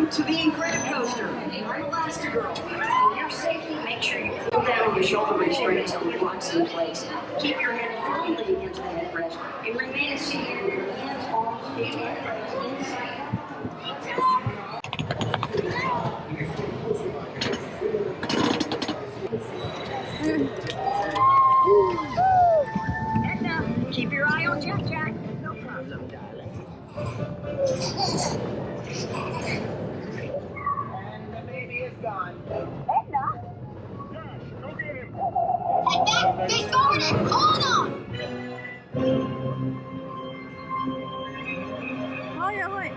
Welcome to the Incredicoaster. I'm Elastigirl. For your safety, make sure you pull down your shoulder restraints and your locks in place. Keep your head firmly against the headrest and remain seated with your hands, arms, feet, and legs inside. And now, keep your eye on Jack Jack. No problem, darling. And the baby is gone. Edna? Gosh, go get him. Head back, face forward, and hold on! はいやばい。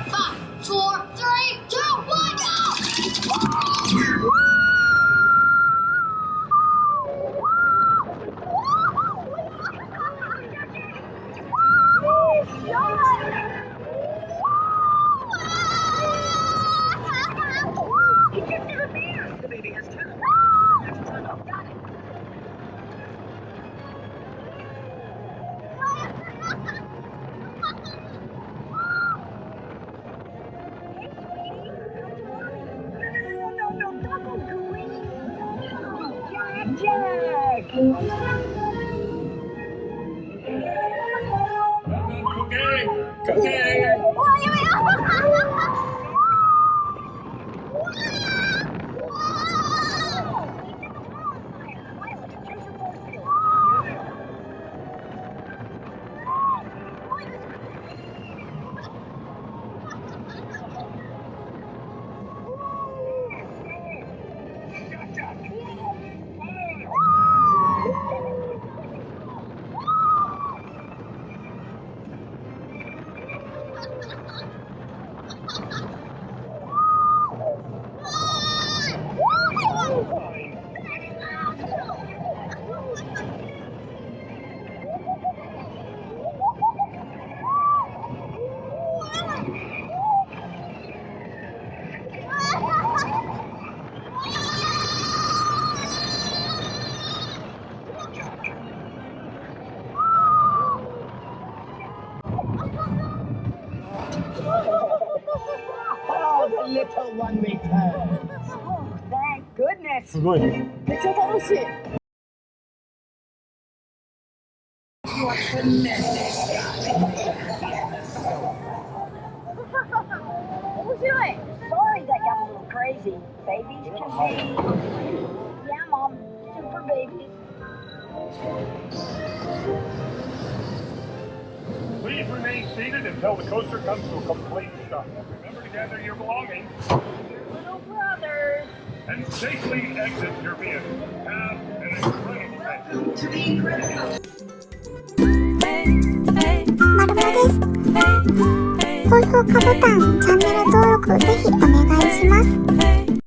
5, 4, 3, 2, 1, go! The baby has two. Got it. Jack! Okay. すごいね。めっちゃ楽しい。面白い。Sorry that got a little crazy. Babies can be. Yeah, mom. Super babies. Please remain seated until the coaster comes to a complete stop. Remember to gather your belongings. Little brothers. And safely exit your vehicle. Have an incredible day. Welcome to the Incredicoaster. まるまるです。高評価ボタン、チャンネル登録ぜひお願いします。